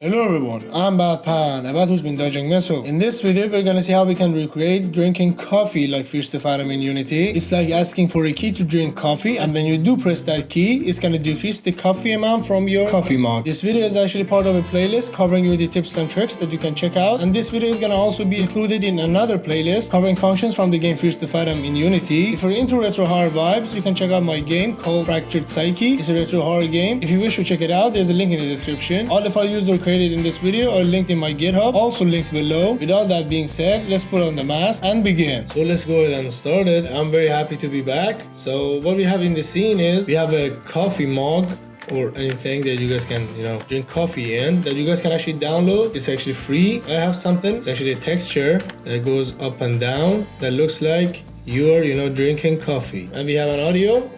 Hello everyone, I'm BatPan, a bat who's been dodging missiles. In this video, we're gonna see how we can recreate drinking coffee like Fathom in Unity. It's like asking for a key to drink coffee, and when you do press that key, it's gonna decrease the coffee amount from your coffee mug. This video is actually part of a playlist covering Unity tips and tricks that you can check out, and this video is gonna also be included in another playlist covering functions from the game Fathom in Unity. If you're into retro horror vibes, you can check out my game called Fractured Psyche. It's a retro horror game. If you wish to check it out, there's a link in the description. All the files used or created in this video are linked in my GitHub, also linked below. Without that being said, let's put on the mask and begin. So let's go ahead and start it. I'm very happy to be back. So what we have in the scene is we have a coffee mug or anything that you guys can, drink coffee in, that you guys can actually download. It's actually free. I have something. It's actually a texture that goes up and down that looks like you're, drinking coffee. And we have an audio.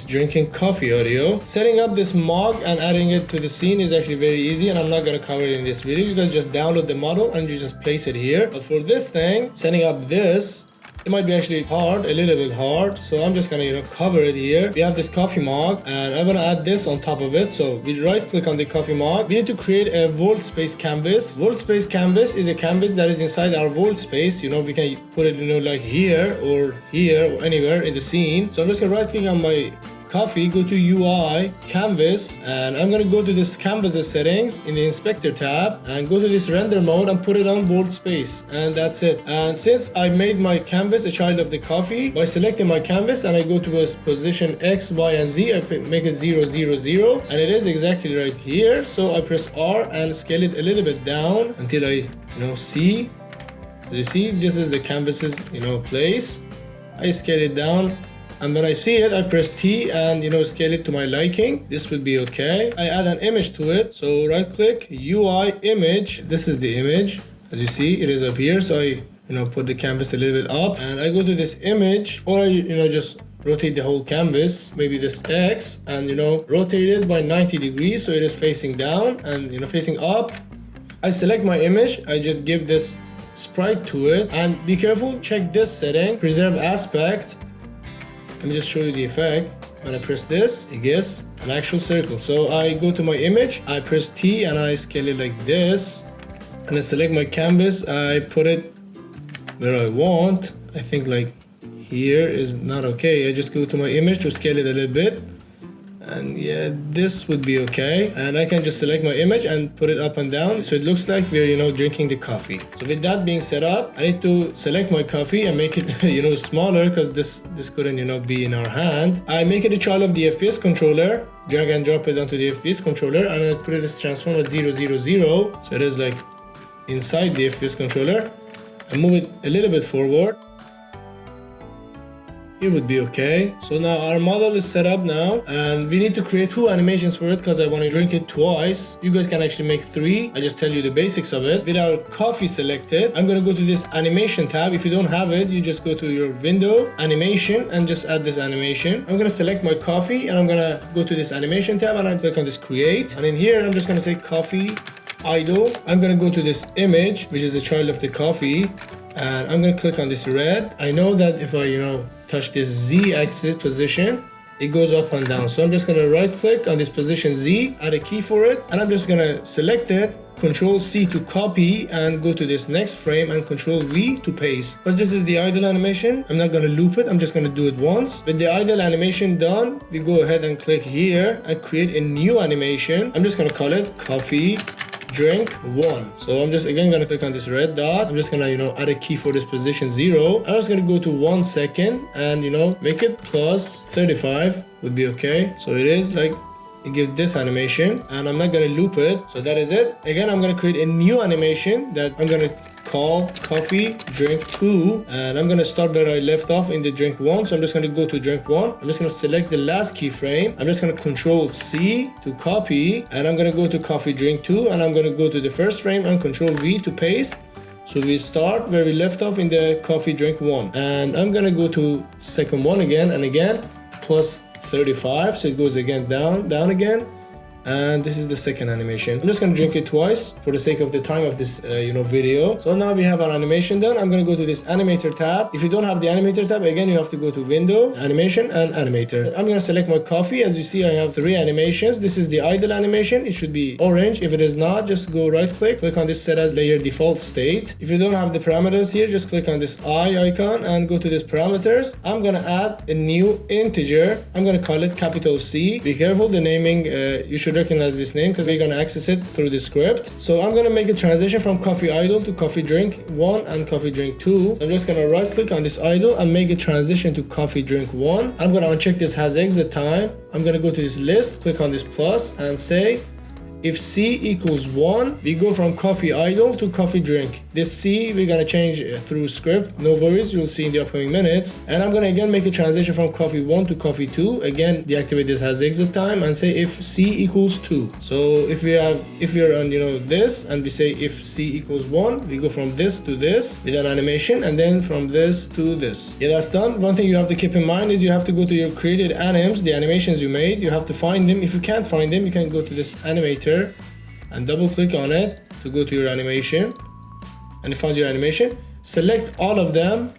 Drinking coffee audio. Setting up this mug and adding it to the scene is actually very easy, and I'm not gonna cover it in this video. You guys just download the model and you just place it here. But for this thing, setting up this, it might be actually hard, a little bit hard. So I'm just gonna, cover it here. We have this coffee mug and I'm gonna add this on top of it. So we right click on the coffee mug. We need to create a world space canvas. World space canvas is a canvas that is inside our world space. We can put it, like here or anywhere in the scene. So I'm just gonna right click on my coffee, go to UI, canvas, and I'm gonna go to this canvas settings in the inspector tab and go to this render mode and put it on world space, and that's it. And since I made my canvas a child of the coffee, by selecting my canvas and I go to a position X, Y, and Z, I make it 0, 0, 0, and it is exactly right here. So I press R and scale it a little bit down until I, see. You see, this is the canvas's, place. I scale it down. And when I see it, I press T and scale it to my liking. This will be okay. I add an image to it. So right click, UI image. This is the image. As you see, it is up here. So I put the canvas a little bit up and I go to this image, or I just rotate the whole canvas, maybe this X, and rotate it by 90 degrees so it is facing down and facing up. I select my image. I just give this sprite to it, and be careful, check this setting, preserve aspect. Let me just show you the effect. When I press this, it gets an actual circle. So I go to my image, I press T and I scale it like this. And I select my canvas, I put it where I want. I think like here is not okay. I just go to my image to scale it a little bit. And yeah, this would be okay. And I can just select my image and put it up and down so it looks like we're drinking the coffee. So with that being set up, I need to select my coffee and make it smaller, because this couldn't be in our hand. I make it a child of the FPS controller, drag and drop it onto the FPS controller, and I put it as transform at 0, 0, 0. So it is like inside the FPS controller. I move it a little bit forward. It would be okay. So now our model is set up now, and we need to create 2 animations for it because I want to drink it twice. You guys can actually make 3. I just tell you the basics of it. With our coffee selected, I'm gonna go to this animation tab. If you don't have it, you just go to your window, animation, and just add this animation. I'm gonna select my coffee and I'm gonna go to this animation tab and I click on this create. And in here, I'm just gonna say coffee idle. I'm gonna go to this image, which is a child of the coffee, and I'm gonna click on this red. I know that if I, touch this Z axis position, it goes up and down. So I'm just gonna right click on this position Z, add a key for it, and I'm just gonna select it, Control C to copy, and go to this next frame and Control V to paste. But this is the idle animation. I'm not gonna loop it, I'm just gonna do it once. With the idle animation done, we go ahead and click here and create a new animation. I'm just gonna call it coffee drink 1. So I'm just again gonna click on this red dot. I'm just gonna add a key for this position 0. I'm just gonna go to 1 second and make it plus 35 would be okay. So it is like it gives this animation, and I'm not gonna loop it. So that is it. Again, I'm gonna create a new animation that I'm gonna call coffee drink 2, and I'm gonna start where I left off in the drink 1. So I'm just gonna go to drink 1. I'm just gonna select the last keyframe. I'm just gonna Control C to copy, and I'm gonna go to coffee drink 2, and I'm gonna go to the first frame and Control V to paste. So we start where we left off in the coffee drink 1, and I'm gonna go to second one again and again plus 35. So it goes again down again, and this is the second animation. I'm just gonna drink it twice for the sake of the time of this video. So now we have our animation done. I'm gonna go to this animator tab. If you don't have the animator tab, again you have to go to window, animation, and animator. I'm gonna select my coffee. As you see, I have 3 animations. This is the idle animation. It should be orange. If it is not, just go right click on this set as layer default state. If you don't have the parameters here, just click on this eye icon and go to this parameters. I'm gonna add a new integer. I'm gonna call it capital C. Be careful, the naming, you should recognize this name because we're gonna access it through the script. So I'm gonna make a transition from coffee idle to coffee drink 1 and coffee drink 2. So I'm just gonna right click on this idle and make a transition to coffee drink 1. I'm gonna uncheck this has exit time. I'm gonna go to this list, click on this plus and say if C equals 1, we go from coffee idle to coffee drink. This C we're gonna change through script. No worries, you'll see in the upcoming minutes. And I'm gonna again make a transition from coffee 1 to coffee 2. Again, deactivate this has exit time and say if C equals 2. So if we're on this and we say if C equals 1, we go from this to this with an animation and then from this to this. Yeah, that's done. One thing you have to keep in mind is you have to go to your created anims, the animations you made. You have to find them. If you can't find them, you can go to this animator and double click on it to go to your animation, and you found your animation. Select all of them,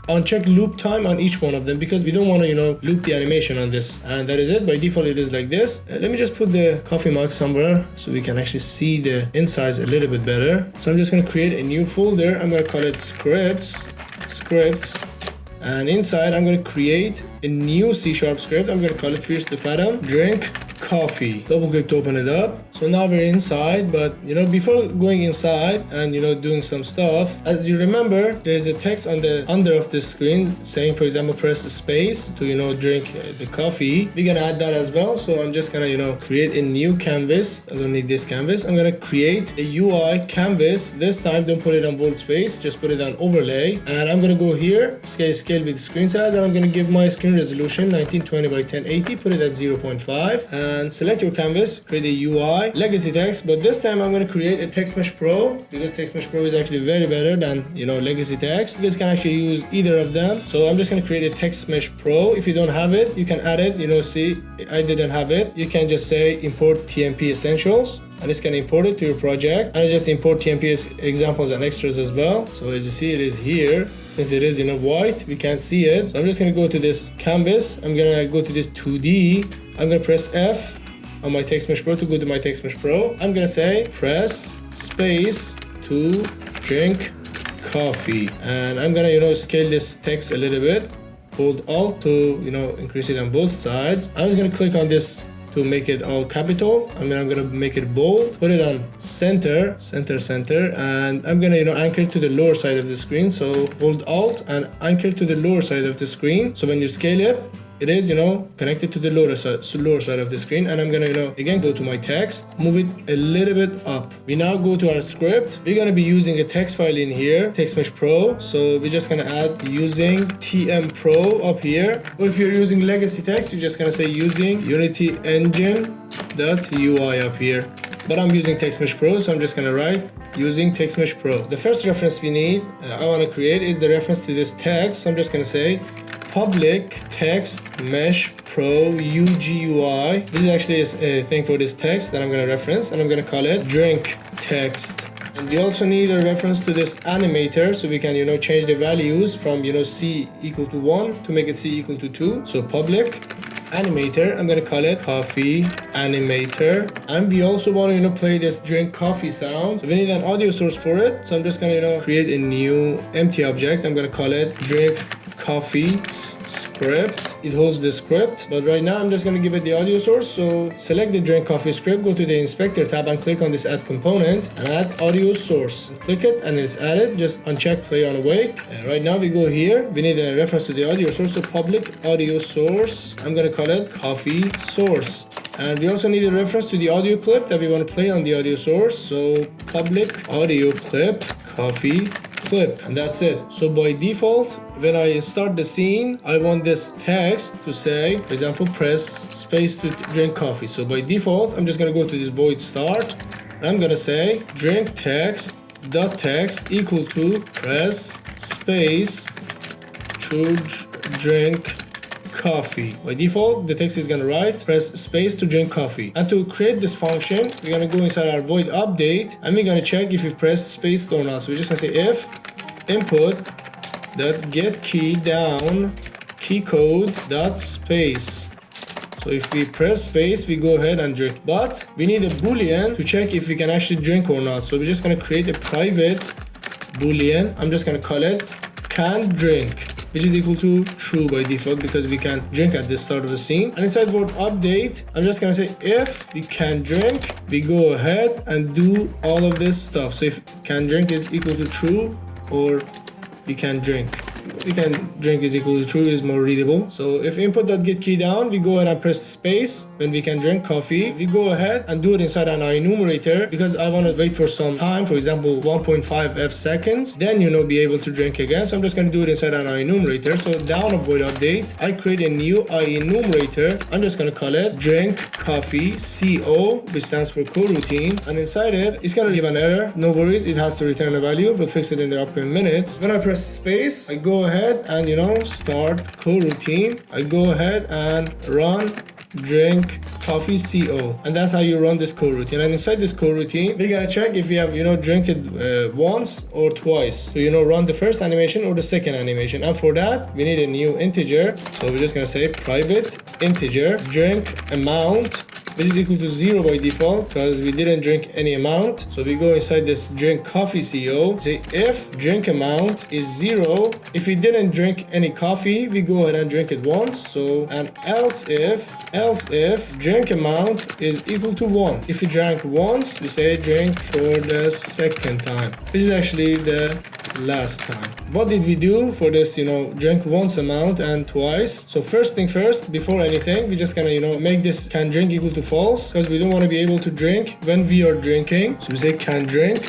uncheck loop time on each one of them because we don't want to loop the animation on this, and that is it. By default it is like this. Let me just put the coffee mug somewhere so we can actually see the insides a little bit better. So I'm just going to create a new folder. I'm going to call it scripts, and inside I'm going to create a new C# script. I'm going to call it first the Fathom drink coffee. Double click to open it up. So now we're inside, but before going inside and doing some stuff, as you remember, there is a text on the under of the screen saying, for example, press space to drink the coffee. We're gonna add that as well. So I'm just gonna create a new canvas. I don't need this canvas. I'm gonna create a UI canvas. This time don't put it on volt space, just put it on overlay, and I'm gonna go here, scale with screen size, and I'm gonna give my screen resolution 1920 by 1080, put it at 0.5, and select your canvas, create a UI legacy text. But this time I'm going to create a text mesh pro because text mesh pro is actually very better than legacy text. You guys can actually use either of them. So I'm just going to create a text mesh pro. If you don't have it, you can add it. See, I didn't have it. You can just say import TMP essentials, and it's going to import it to your project, and I just import TMP examples and extras as well. So as you see, it is here. Since it is white, we can't see it. So I'm just going to go to this canvas. I'm going to go to this 2D. I'm going to press F on my text mesh pro to go to my text mesh pro. I'm going to say press space to drink coffee, and I'm going to scale this text a little bit. Hold Alt to increase it on both sides. I'm just going to click on this to make it all capital. I'm gonna make it bold, put it on center, and I'm gonna anchor it to the lower side of the screen. So hold Alt and anchor to the lower side of the screen. So when you scale it, it is connected to the lower side of the screen. And I'm gonna again go to my text, move it a little bit up. We now go to our script. We're gonna be using a text file in here, text mesh pro. So we're just gonna add using TM Pro up here. Or if you're using legacy text, you're just gonna say using Unity Engine.UI up here. But I'm using text mesh pro, so I'm just gonna write using text mesh pro. The first reference we need, I want to create, is the reference to this text. So I'm just gonna say public text mesh pro UGUI. This is actually a thing for this text that I'm gonna reference, and I'm gonna call it drink text. And we also need a reference to this animator, so we can change the values from C equal to 1 to make it C equal to 2. So public animator, I'm gonna call it coffee animator. And we also want to play this drink coffee sound, so we need an audio source for it. So I'm just gonna create a new empty object. I'm gonna call it drink coffee script. It holds the script, but right now I'm just going to give it the audio source. So select the drink coffee script, go to the inspector tab and click on this add component and add audio source. Click it and it's added. Just uncheck play on awake. And right now we go here, we need a reference to the audio source. So public audio source, I'm going to call it coffee source. And we also need a reference to the audio clip that we want to play on the audio source. So public audio clip coffee clip, and that's it. So by default, when I start the scene, I want this text to say, for example, press space to drink coffee. So by default, I'm just gonna go to this void start, and I'm gonna say drink text dot text equal to press space to drink coffee. By default, the text is gonna write, press space to drink coffee. And to create this function, we're gonna go inside our void update and we're gonna check if we've pressed space or not. So we're just gonna say if input dot get key down key code dot space. So if we press space, we go ahead and drink. But we need a boolean to check if we can actually drink or not. So we're just gonna create a private boolean. I'm just gonna call it can drink, which is equal to true by default because we can drink at the start of the scene. And inside void update, I'm just gonna say if we can drink, we go ahead and do all of this stuff. So if can drink is equal to true or we can drink. We can drink is equal to true is more readable. So if input.get key down, we go ahead and press space when we can drink coffee. We go ahead and do it inside an enumerator because I want to wait for some time, for example 1.5 seconds, then be able to drink again. So I'm just going to do it inside an enumerator. So down a void update, I create a new enumerator. I'm just going to call it drink coffee co, which stands for coroutine, and inside it it's going to give an error. No worries, it has to return a value. We'll fix it in the upcoming minutes. When I press space, I go ahead and start coroutine. I go ahead and run drink coffee co, and that's how you run this coroutine. And inside this coroutine, we're gonna check if we have drink it once or twice. So run the first animation or the second animation, and for that we need a new integer. So we're just gonna say private integer drink amount, which is equal to 0 by default because we didn't drink any amount. So we go inside this drink coffee co, say if drink amount is 0. If we didn't drink any coffee, we go ahead and drink it once. So and else if drink amount is equal to 1. If we drank once, we say drink for the second time, which is actually the last time. What did we do for this drink once amount and twice? So first thing first, before anything, we just gonna make this can drink equal to false because we don't want to be able to drink when we are drinking. So we say can drink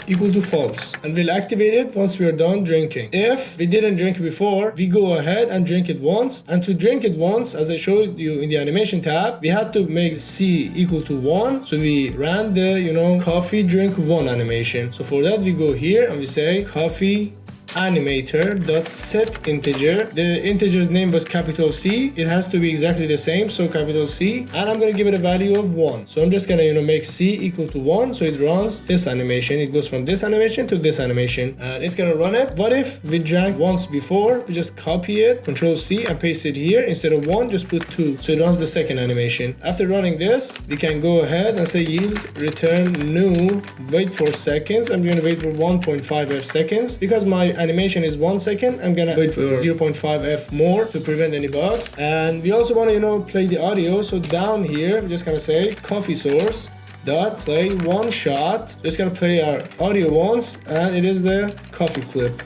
equal to false, and we'll activate it once we are done drinking. If we didn't drink before, we go ahead and drink it once, and to drink it once, as I showed you in the animation tab, we had to make c equal to 1. So we ran the coffee drink 1 animation. So for that we go here and we say coffee animator dot set integer. The integer's name was capital C. It has to be exactly the same, so capital C, and I'm gonna give it a value of 1. So I'm just gonna make C equal to 1, so it runs this animation. It goes from this animation to this animation, and it's gonna run it. What if we drank once before? We just copy it, control C, and paste it here. Instead of 1, just put 2, so it runs the second animation. After running this, we can go ahead and say yield return new, wait for seconds. I'm gonna wait for 1.5 seconds because my animation is 1 second. I'm gonna wait for 0.5 more to prevent any bugs. And we also want to play the audio. So down here we're just gonna say coffee source dot play one shot. Just gonna play our audio once, and it is the coffee clip.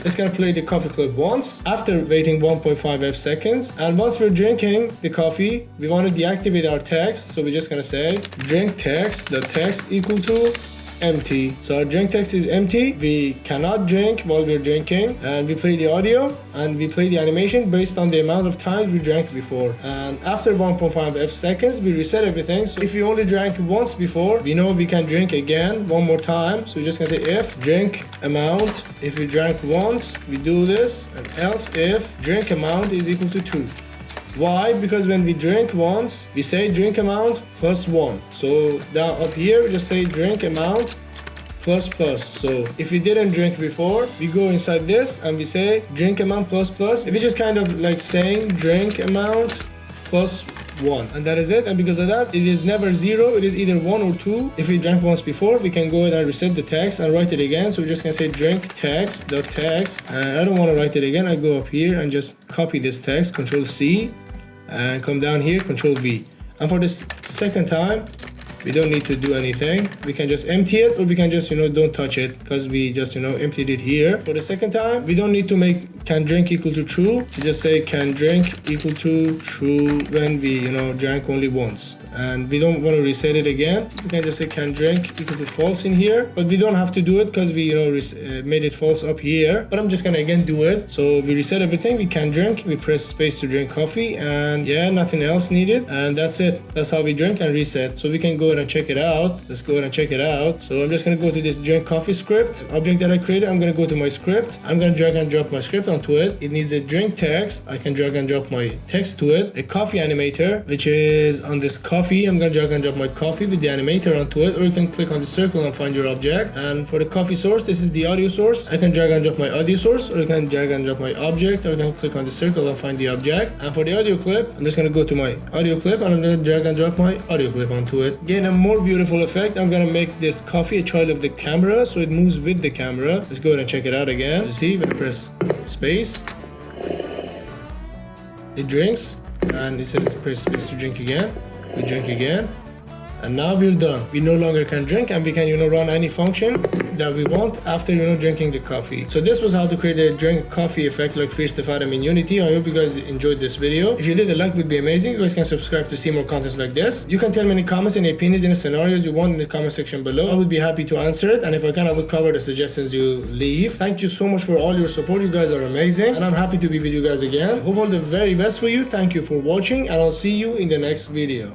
It's gonna play the coffee clip once after waiting 1.5 seconds. And once we're drinking the coffee, we want to deactivate our text. So we're just gonna say drink text, the text equal to empty. So our drink text is empty. We cannot drink while we're drinking, and we play the audio and we play the animation based on the amount of times we drank before. And after 1.5 seconds, we reset everything. So if we only drank once before, we know we can drink again one more time. So we're just gonna say if drink amount, if we drank once, we do this, and else if drink amount is equal to 2. Why? Because when we drink once, we say drink amount plus 1. So down up here, we just say drink amount plus plus. So if we didn't drink before, we go inside this and we say drink amount plus plus. If it's just kind of like saying drink amount plus 1, and that is it. And because of that, it is never 0, it is either 1 or 2. If we drank once before, we can go ahead and reset the text and write it again. So we're just gonna say drink text dot text, and I don't want to write it again. I go up here and just copy this text, control C, and come down here, control V. And for this second time, we don't need to do anything. We can just empty it, or we can just don't touch it because we just emptied it here. For the second time, we don't need to make can drink equal to true. We just say can drink equal to true when we drank only once, and we don't want to reset it again. We can just say can drink equal to false in here, but we don't have to do it because we made it false up here. But I'm just gonna again do it. So we reset everything. We can drink, we press space to drink coffee, and yeah, nothing else needed, and that's it. That's how we drink and reset. So we can go ahead and check it out. Let's go ahead and check it out. So I'm just gonna go to this drink coffee script object that I created. I'm gonna go to my script. I'm gonna drag and drop my script onto it. It needs a drink text. I can drag and drop my text to it. A coffee animator, which is on this coffee. I'm gonna drag and drop my coffee with the animator onto it, or you can click on the circle and find your object. And for the coffee source, this is the audio source. I can drag and drop my audio source, or you can drag and drop my object, or you can click on the circle and find the object. And for the audio clip, I'm just gonna go to my audio clip and I'm gonna drag and drop my audio clip onto it. Again, a more beautiful effect. I'm gonna make this coffee a child of the camera, so it moves with the camera. Let's go ahead and check it out again. You see, when I press space, it drinks, and it says press space to drink again. We drink again. And now we're done. We no longer can drink, and we can, run any function that we want after, drinking the coffee. So this was how to create a drink coffee effect like Freeze the Fathom in Unity. I hope you guys enjoyed this video. If you did, a like would be amazing. You guys can subscribe to see more contents like this. You can tell me any comments, any opinions, any scenarios you want in the comment section below. I would be happy to answer it. And if I can, I would cover the suggestions you leave. Thank you so much for all your support. You guys are amazing. And I'm happy to be with you guys again. Hope all the very best for you. Thank you for watching, and I'll see you in the next video.